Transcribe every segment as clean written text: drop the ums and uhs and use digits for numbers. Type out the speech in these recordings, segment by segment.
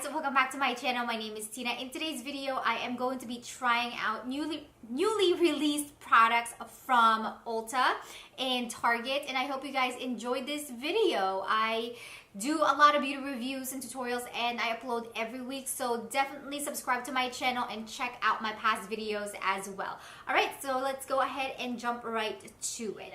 guys, welcome back to my channel. My name is Tina. In today's video, I am going to be trying out newly released products from Ulta and Target, and I hope you guys enjoyed this video. I do a lot of beauty reviews and tutorials, and I upload every week, so definitely subscribe to my channel and check out my past videos as well. Alright, so let's go ahead and jump right to it.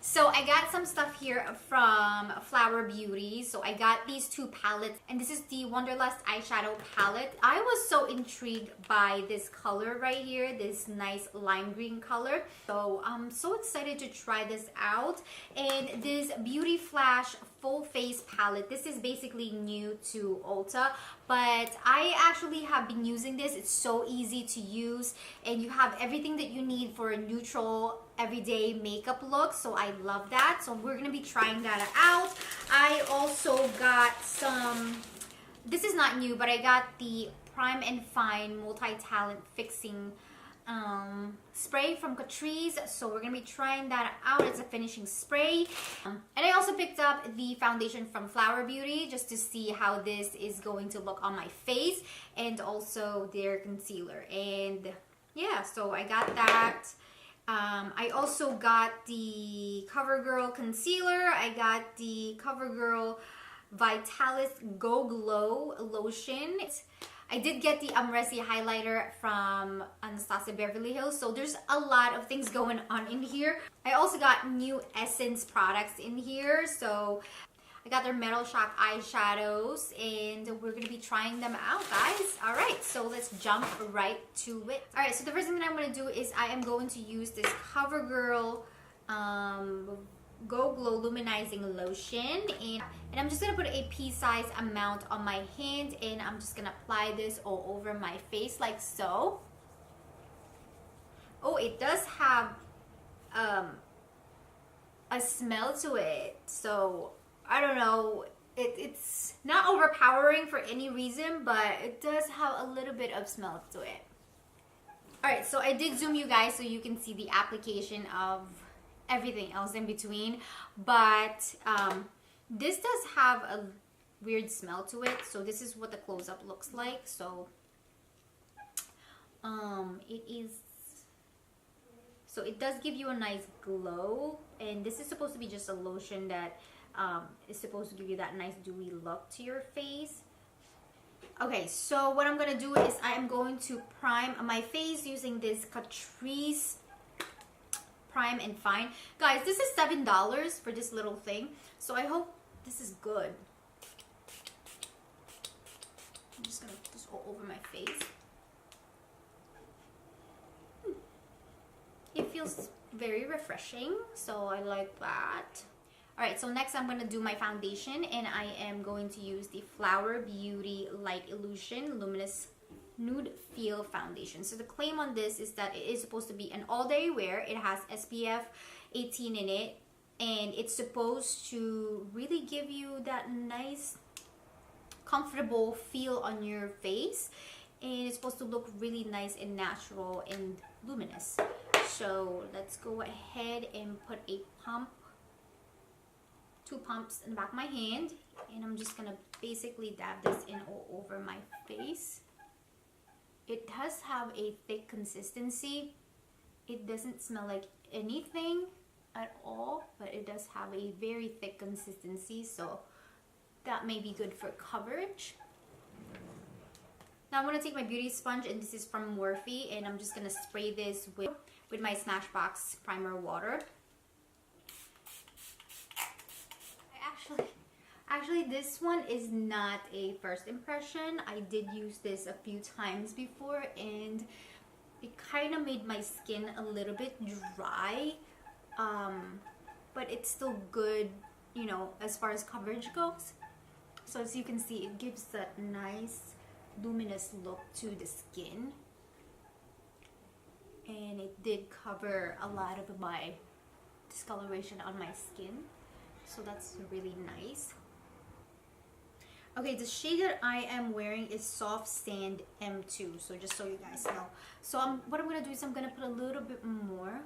So I got some stuff here from FLOWE Beauty. So I got these two palettes, and this is the Wanderlust eyeshadow palette. I was so intrigued by this color right here, this nice lime green color. So I'm so excited to try this out. And this Beauty Flash full face palette, this is basically new to Ulta, but I actually have been using this. It's so easy to use, and you have everything that you need for a neutral everyday makeup look, so I love that. So we're gonna be trying that out. I also got some, this is not new, but I got the Prime and Fine multi-talent fixing spray from Catrice, so we're gonna be trying that out. It's a finishing spray. And I also picked up the foundation from FLOWE Beauty just to see how this is going to look on my face, and also their concealer. And yeah, so I got that. I also got the Covergirl concealer. I got the Covergirl Vitalist Go Glow lotion. I did get the Amrezy Highlighter from Anastasia Beverly Hills. So there's a lot of things going on in here. I also got new Essence products in here. So I got their Metal Shock Eyeshadows, and we're going to be trying them out, guys. Alright, so let's jump right to it. Alright, so the first thing that I'm going to do is I am going to use this Covergirl Go Glow Luminizing Lotion, and I'm just going to put a pea-size amount on my hand, and I'm just going to apply this all over my face like so. Oh, it does have a smell to it, so I don't know, it's not overpowering for any reason, but it does have a little bit of smell to it. Alright, so I did zoom you guys so you can see the application of everything else in between, but this does have a weird smell to it. So this is what the close-up looks like. So it does give you a nice glow, and this is supposed to be just a lotion that is supposed to give you that nice dewy look to your face. Okay, so what I'm gonna do is I am going to prime my face using this Catrice Prime and Fine. Guys, this is $7 for this little thing, so I hope this is good. I'm just gonna put this all over my face. It feels very refreshing, so I like that. Alright, so next I'm going to do my foundation, and I am going to use the FLOWE Beauty Light Illusion Luminous Nude Feel Foundation. So the claim on this is that it is supposed to be an all-day wear. It has SPF 18 in it, and it's supposed to really give you that nice, comfortable feel on your face, and it's supposed to look really nice and natural and luminous. So let's go ahead and put a pump, 2 pumps in the back of my hand, and I'm just gonna basically dab this in all over my face. It does have a thick consistency. It doesn't smell like anything at all, but it does have a very thick consistency, so that may be good for coverage. Now I'm gonna take my beauty sponge, and this is from Morphe, and I'm just gonna spray this with my Smashbox primer water. Actually, this one is not a first impression. I did use this a few times before, and it kind of made my skin a little bit dry, but it's still good, you know, as far as coverage goes. So as you can see, it gives that nice luminous look to the skin, and it did cover a lot of my discoloration on my skin, so that's really nice. Okay, the shade that I am wearing is Soft Sand M2, so just so you guys know. So what I'm going to do is I'm going to put a little bit more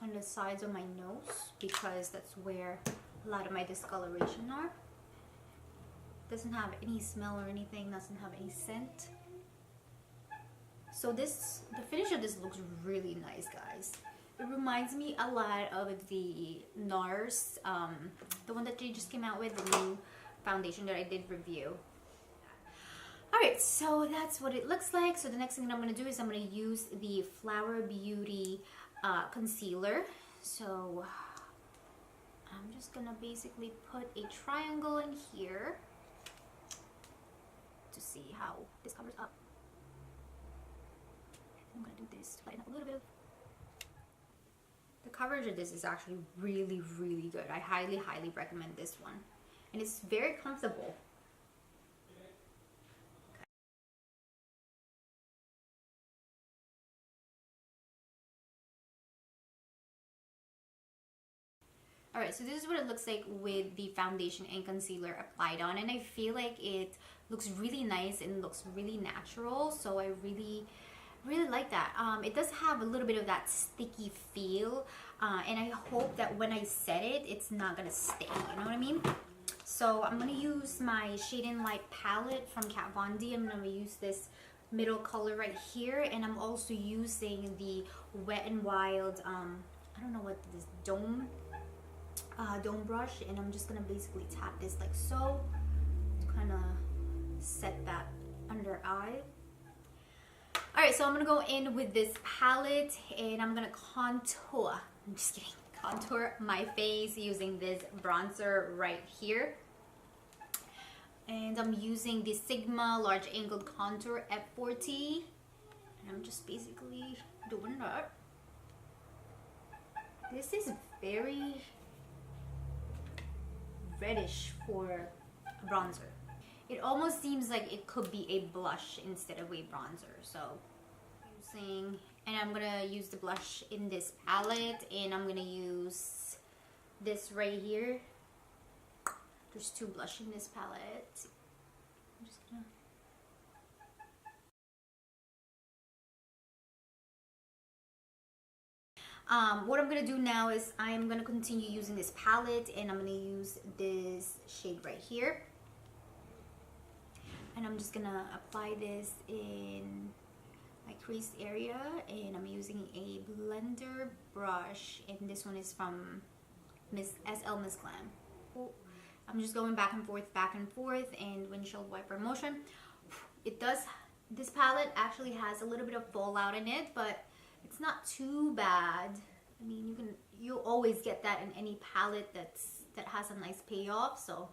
on the sides of my nose, because that's where a lot of my discoloration are. Doesn't have any smell or anything, doesn't have any scent. So this, the finish of this looks really nice, guys. It reminds me a lot of the NARS, the one that they just came out with, the new foundation that I did review. Alright, so that's what it looks like. So the next thing that I'm going to do is I'm going to use the FLOWE Beauty concealer. So I'm just going to basically put a triangle in here to see how this covers up. I'm going to do this to lighten up a little bit. The coverage of this is actually really, really good. I highly, highly recommend this one. And it's very comfortable. Alright, so this is what it looks like with the foundation and concealer applied on, and I feel like it looks really nice and looks really natural, so I really like that. It does have a little bit of that sticky feel, and I hope that when I set it, it's not gonna stay, you know what I mean? So I'm gonna use my Shade and Light palette from Kat Von D. I'm gonna use this middle color right here, and I'm also using the Wet n Wild, I don't know what this, dome brush, and I'm just gonna basically tap this like so to kind of set that under eye. Alright, so I'm gonna go in with this palette and I'm gonna contour, I'm just kidding, contour my face using this bronzer right here. And I'm using the Sigma Large Angled Contour F40, and I'm just basically doing that. This is very reddish for a bronzer. It almost seems like it could be a blush instead of a bronzer. So and I'm gonna use the blush in this palette, and I'm gonna use this right here. There's two blush in this palette. I'm just gonna what I'm gonna do now is I'm gonna continue using this palette, and I'm gonna use this shade right here, and I'm just gonna apply this in my crease area, and I'm using a blender brush, and this one is from SL Miss Glam. I'm just going back and forth, and windshield wiper motion. This palette actually has a little bit of fallout in it, but it's not too bad. I mean, you always get that in any palette that has a nice payoff. So,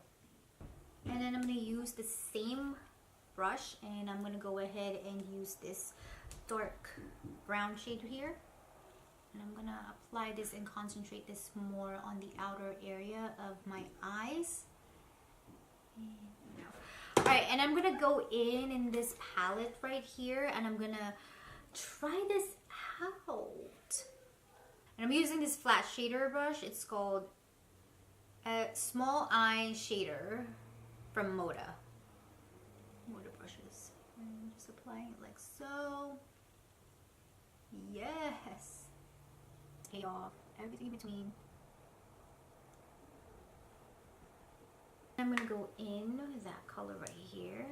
and then I'm gonna use the same brush, and I'm gonna go ahead and use this dark brown shade here, and I'm gonna apply this and concentrate this more on the outer area of my eyes. Alright, and I'm gonna go in this palette right here, and I'm gonna try this out. And I'm using this flat shader brush. It's called Small Eye Shader from Moda brushes. And I'm just applying it like so. Yes. Pay off everything in between. I'm gonna go in with that color right here.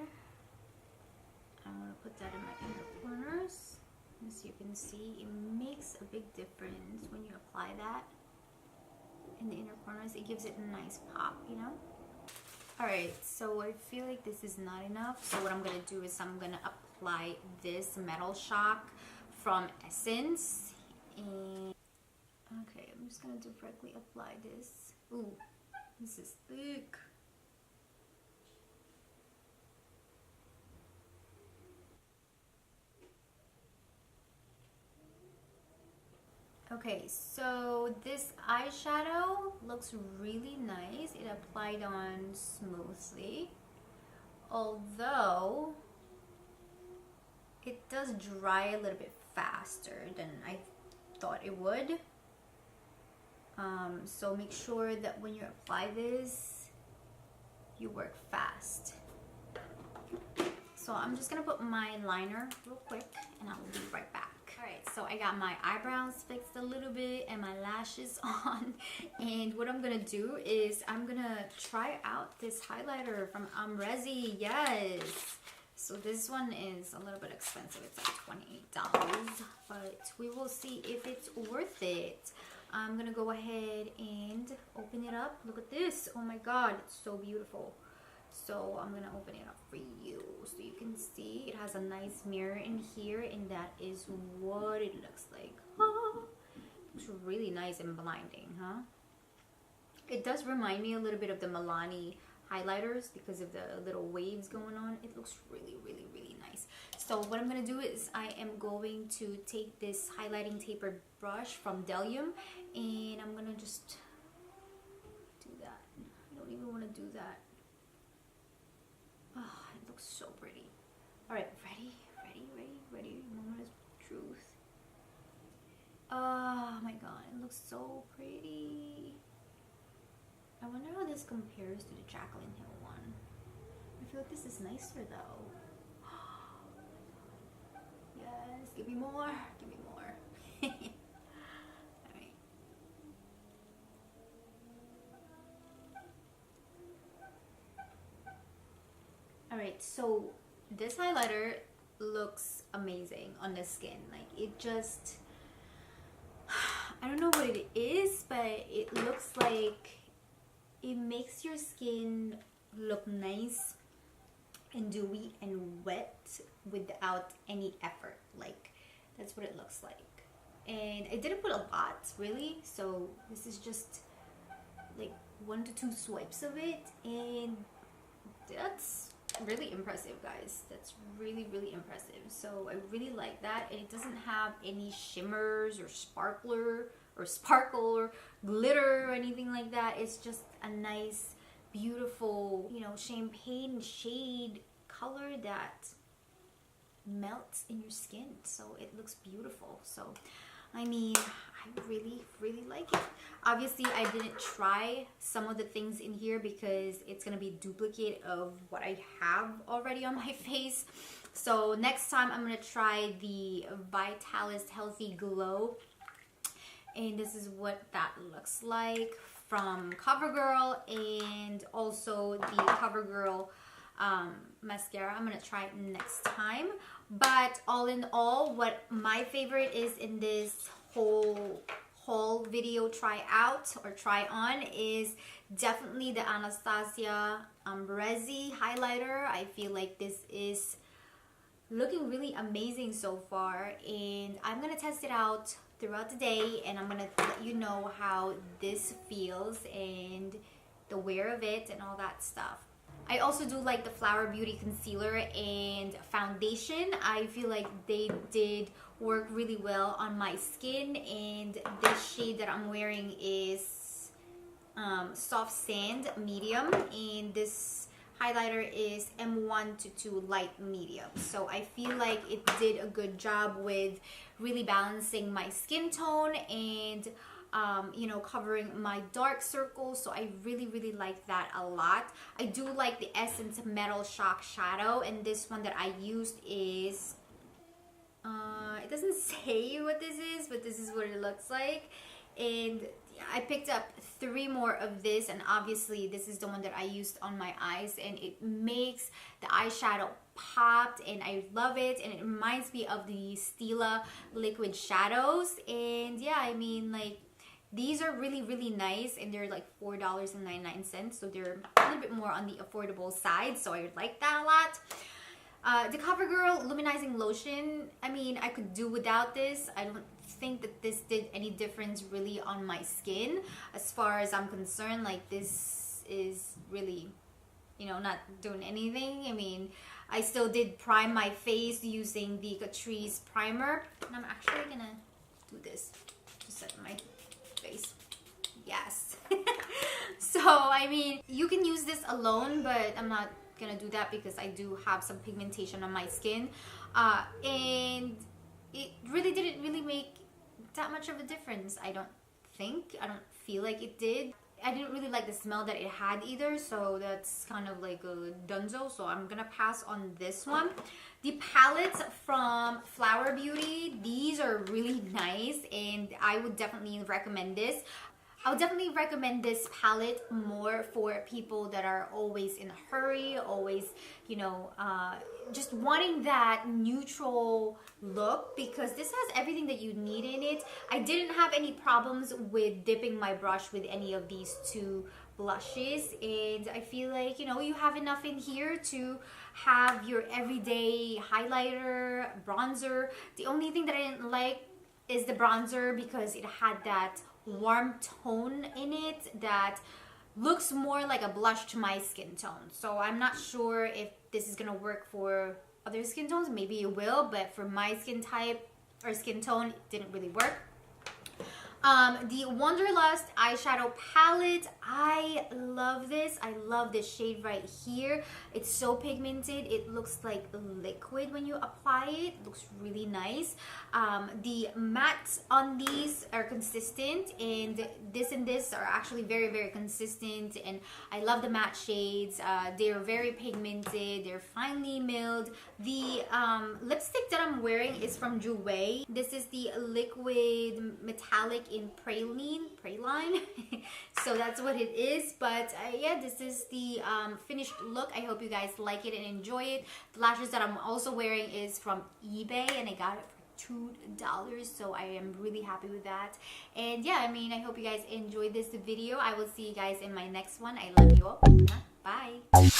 I'm gonna put that in my inner corners. As you can see, it makes a big difference when you apply that in the inner corners. It gives it a nice pop, you know? Alright, so I feel like this is not enough. So what I'm gonna do is I'm gonna apply this Metal Shock from Essence. And okay, I'm just gonna directly apply this. Ooh, this is thick. Okay, so this eyeshadow looks really nice. It applied on smoothly, although it does dry a little bit faster than I thought it would. So make sure that when you apply this, you work fast. So I'm just gonna put my liner real quick, and I will be right back. Alright, so I got my eyebrows fixed a little bit and my lashes on. And what I'm gonna do is I'm gonna try out this highlighter from Amrezy. Yes! So this one is a little bit expensive. It's like $28. But we will see if it's worth it. I'm gonna go ahead and open it up. Look at this. Oh my god, it's so beautiful. So I'm gonna open it up for you so you can see. It has a nice mirror in here, and that is what it looks like. Oh, it's really nice and blinding, huh? It does remind me a little bit of the Milani highlighters because of the little waves going on. It looks really, really, really nice. So what I'm gonna do is I am going to take this highlighting tapered brush from Delium, and I'm gonna just do that. I don't even want to do that. Oh, it looks so pretty. Alright, ready? Moment of truth. Oh my god, it looks so pretty. I wonder how this compares to the Jaclyn Hill one. I feel like this is nicer though. Yes, give me more. Give me more. Alright. Alright, so this highlighter looks amazing on the skin. Like, it just, I don't know what it is, but it looks like it makes your skin look nice and dewy and wet without any effort. Like, that's what it looks like. And I didn't put a lot, really, so this is just like 1 to 2 swipes of it, and that's really impressive, guys. That's really, really impressive. So I really like that, and it doesn't have any shimmers or sparkle or glitter or anything like that. It's just a nice, beautiful, you know, champagne shade color that melts in your skin. So it looks beautiful. So I mean, I really, really like it. Obviously, I didn't try some of the things in here because it's going to be duplicate of what I have already on my face. So next time, I'm going to try the Vitalist Healthy Glow. And this is what that looks like from Covergirl, and also the Covergirl mascara. I'm going to try it next time. But all in all, what my favorite is in this whole video try on is definitely the Anastasia Amrezy highlighter. I feel like this is looking really amazing so far, and I'm gonna test it out throughout the day, and I'm gonna let you know how this feels and the wear of it and all that stuff. I also do like the FLOWE Beauty concealer and foundation. I feel like they did work really well on my skin, and this shade that I'm wearing is Soft Sand Medium, and this highlighter is M122 Light Medium. So I feel like it did a good job with really balancing my skin tone and you know, covering my dark circles. So I really, really like that a lot. I do like the Essence Metal Shock Shadow, and this one that I used is it doesn't say what this is, but this is what it looks like. And I picked up 3 more of this, and obviously this is the one that I used on my eyes, and it makes the eyeshadow pop, and I love it, and it reminds me of the Stila liquid shadows. And yeah, I mean, like, these are really, really nice, and they're like $4.99, so they're a little bit more on the affordable side, so I like that a lot. The Covergirl Luminizing Lotion, I mean, I could do without this. I don't think that this did any difference really on my skin as far as I'm concerned. Like, this is really, you know, not doing anything. I mean, I still did prime my face using the Catrice primer, and I'm actually gonna do this to set my face. Yes. So I mean, you can use this alone, but I'm not gonna do that because I do have some pigmentation on my skin, and it really didn't really make that much of a difference. I don't feel like it did. I didn't really like the smell that it had either, so that's kind of like a dunzo, so I'm gonna pass on this one. The palettes from FLOWE Beauty, these are really nice, and I would definitely recommend this. I would definitely recommend this palette more for people that are always in a hurry, always, you know, just wanting that neutral look, because this has everything that you need in it. I didn't have any problems with dipping my brush with any of these two blushes, and I feel like, you know, you have enough in here to have your everyday highlighter, bronzer. The only thing that I didn't like is the bronzer, because it had that warm tone in it that looks more like a blush to my skin tone. So I'm not sure if this is gonna work for other skin tones. Maybe it will, but for my skin type or skin tone, it didn't really work. The Wanderlust eyeshadow palette, I love this. I love this shade right here. It's so pigmented. It looks like liquid when you apply it. It looks really nice. The mattes on these are consistent, and this are actually very, very consistent, and I love the matte shades. They're very pigmented. They're finely milled. The lipstick that I'm wearing is from Jouer. This is the liquid metallic in praline. So that's what it is. But yeah, this is the finished look. I hope you guys like it and enjoy it. The lashes that I'm also wearing is from eBay, and I got it for $2, so I am really happy with that. And yeah, I mean, I hope you guys enjoyed this video. I will see you guys in my next one. I love you all. Bye.